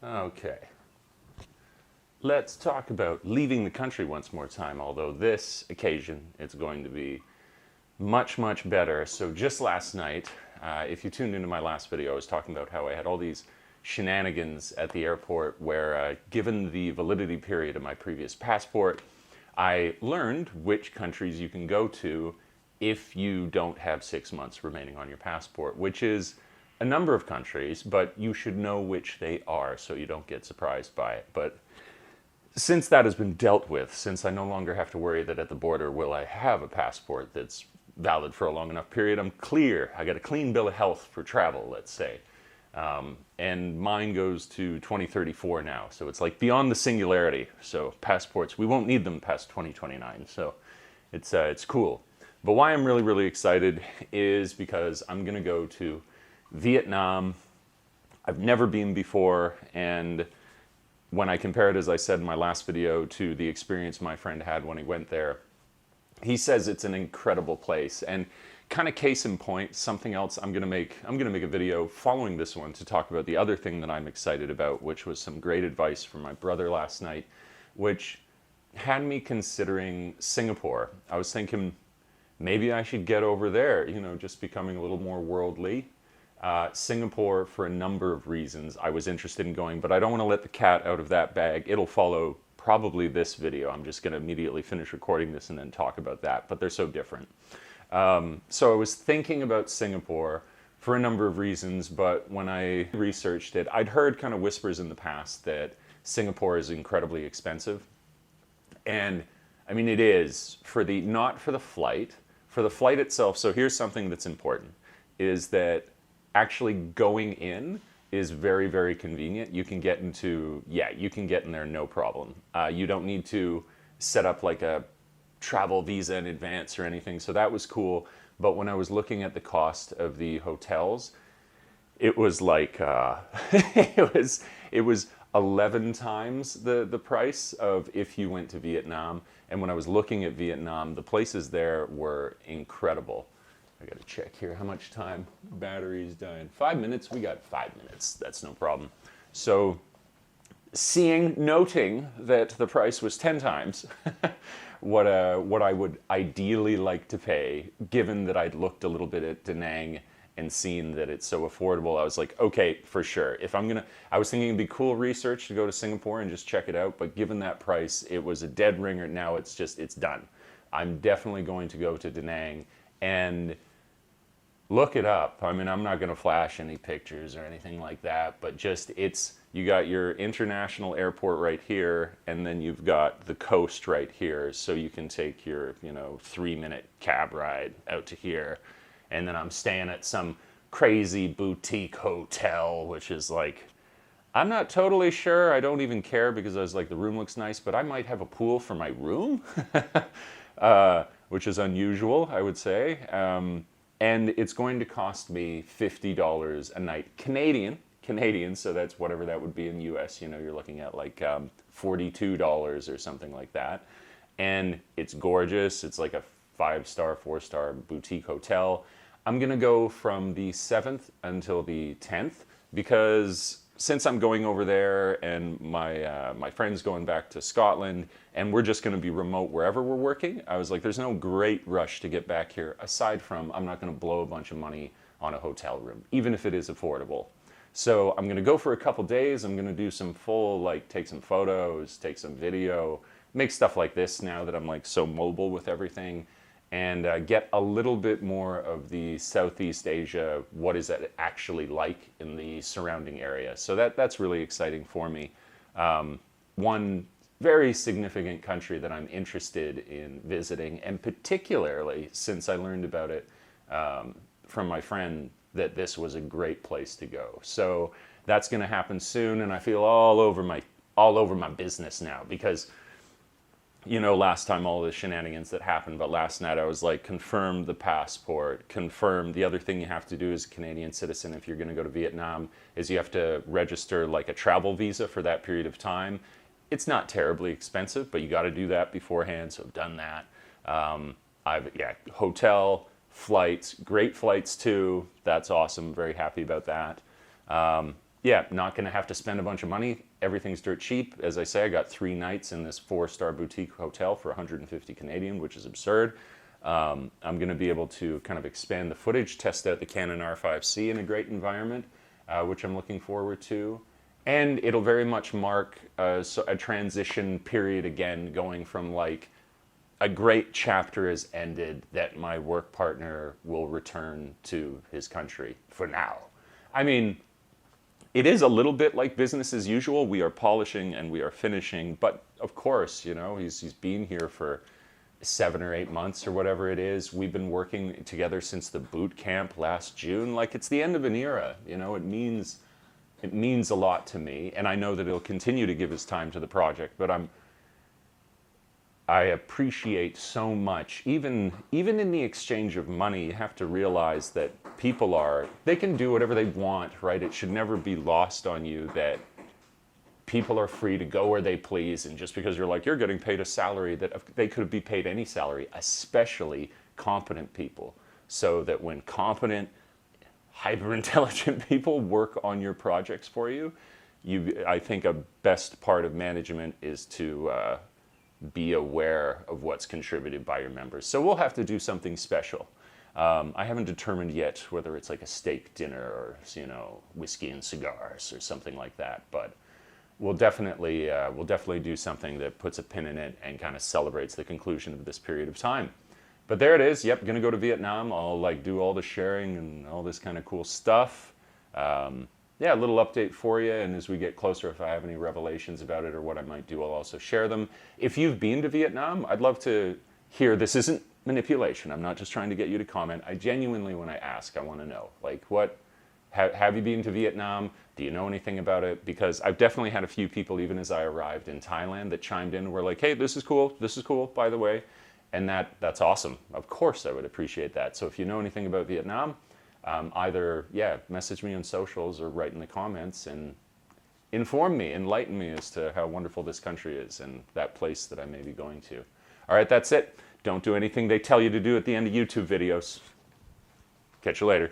Okay. Let's talk about leaving the country once more time, although this occasion it's going to be much, much better. So just last night, if you tuned into my last video, I was talking about how I had all these shenanigans at the airport where, given the validity period of my previous passport, I learned which countries you can go to if you don't have 6 months remaining on your passport, which is a number of countries, but you should know which they are so you don't get surprised by it. But since that has been dealt with, since I no longer have to worry that at the border will I have a passport that's valid for a long enough period, I'm clear. I got a clean bill of health for travel, let's say. And mine goes to 2034 now, so it's like beyond the singularity. So passports, we won't need them past 2029, so it's cool. But why I'm really, really excited is because I'm gonna go to Vietnam. I've never been before, and when I compare it, as I said in my last video, to the experience my friend had when he went there, he says it's an incredible place. And kind of case in point, something else I'm gonna make a video following this one to talk about the other thing that I'm excited about, which was some great advice from my brother last night, which had me considering Singapore. I was thinking maybe I should get over there, just becoming a little more worldly. Singapore, for a number of reasons, I was interested in going, but I don't want to let the cat out of that bag. It'll follow probably this video. I'm just going to immediately finish recording this and then talk about that, but they're so different. So I was thinking about Singapore for a number of reasons, but when I researched it, I'd heard kind of whispers in the past that Singapore is incredibly expensive. And I mean, it is not for the flight itself. So here's something that's important, is that actually going in is very, very convenient. You can get in there no problem. You don't need to set up like a travel visa in advance or anything. So that was cool. But when I was looking at the cost of the hotels, it was like, it was 11 times the price of if you went to Vietnam. And when I was looking at Vietnam, the places there were incredible. I gotta check here how much time. Battery's dying. 5 minutes, we got 5 minutes. That's no problem. So noting that the price was 10 times what I would ideally like to pay, given that I'd looked a little bit at Da Nang and seen that it's so affordable, I was like, okay, for sure. I was thinking it'd be cool research to go to Singapore and just check it out, but given that price, it was a dead ringer. Now it's done. I'm definitely going to go to Da Nang and look it up. I mean, I'm not going to flash any pictures or anything like that, but you got your international airport right here, and then you've got the coast right here, so you can take your 3-minute cab ride out to here. And then I'm staying at some crazy boutique hotel, which is like, I'm not totally sure. I don't even care, because I was like, the room looks nice, but I might have a pool for my room, which is unusual, I would say. And it's going to cost me $50 a night, Canadian, so that's whatever that would be in US. You're looking at like $42 or something like that. And it's gorgeous. It's like a 5-star, 4-star boutique hotel. I'm gonna go from the 7th until the 10th, because since I'm going over there and my friend's going back to Scotland, and we're just going to be remote wherever we're working, I was like, there's no great rush to get back here, aside from I'm not going to blow a bunch of money on a hotel room, even if it is affordable. So I'm going to go for a couple days. I'm going to do some take some photos, take some video, make stuff like this now that I'm like so mobile with everything, and get a little bit more of the Southeast Asia, what is it actually like in the surrounding area. So that's really exciting for me. One very significant country that I'm interested in visiting, and particularly since I learned about it from my friend, that this was a great place to go. So that's going to happen soon, and I feel all over my business now, because last time all the shenanigans that happened, but last night I was like, confirm the passport, confirm. The other thing you have to do as a Canadian citizen if you're going to go to Vietnam is you have to register like a travel visa for that period of time. It's not terribly expensive, but you got to do that beforehand, so I've done that. Hotel, flights, great flights too. That's awesome. Very happy about that. yeah, not going to have to spend a bunch of money. Everything's dirt cheap. As I say, I got 3 nights in this 4-star boutique hotel for 150 Canadian, which is absurd. I'm going to be able to kind of expand the footage, test out the Canon R5C in a great environment, which I'm looking forward to. And it'll very much mark a transition period again, going from like a great chapter has ended that my work partner will return to his country for now. I mean, it is a little bit like business as usual. We are polishing and we are finishing, but of course, you know, he's been here for 7 or 8 months or whatever it is. We've been working together since the boot camp last June. Like, it's the end of an era, you know. It means a lot to me, and I know that he'll continue to give his time to the project, but I appreciate so much, even in the exchange of money. You have to realize that they can do whatever they want, right? It should never be lost on you that people are free to go where they please, and just because you're getting paid a salary, that they could be paid any salary, especially competent people, so that when competent, hyper-intelligent people work on your projects for you, I think a best part of management is to be aware of what's contributed by your members. So we'll have to do something special. I haven't determined yet whether it's like a steak dinner or, you know, whiskey and cigars or something like that, but we'll definitely do something that puts a pin in it and kind of celebrates the conclusion of this period of time. But there it is. Yep, gonna go to Vietnam. I'll like do all the sharing and all this kind of cool stuff. Yeah, a little update for you, and as we get closer, if I have any revelations about it or what I might do, I'll also share them. If you've been to Vietnam, I'd love to hear. This isn't manipulation. I'm not just trying to get you to comment. I genuinely, when I ask, I want to know, like, have you been to Vietnam? Do you know anything about it? Because I've definitely had a few people, even as I arrived in Thailand, that chimed in and were like, hey, this is cool, by the way. And that's awesome. Of course, I would appreciate that. So if you know anything about Vietnam, either, message me on socials or write in the comments and inform me, enlighten me as to how wonderful this country is and that place that I may be going to. All right, that's it. Don't do anything they tell you to do at the end of YouTube videos. Catch you later.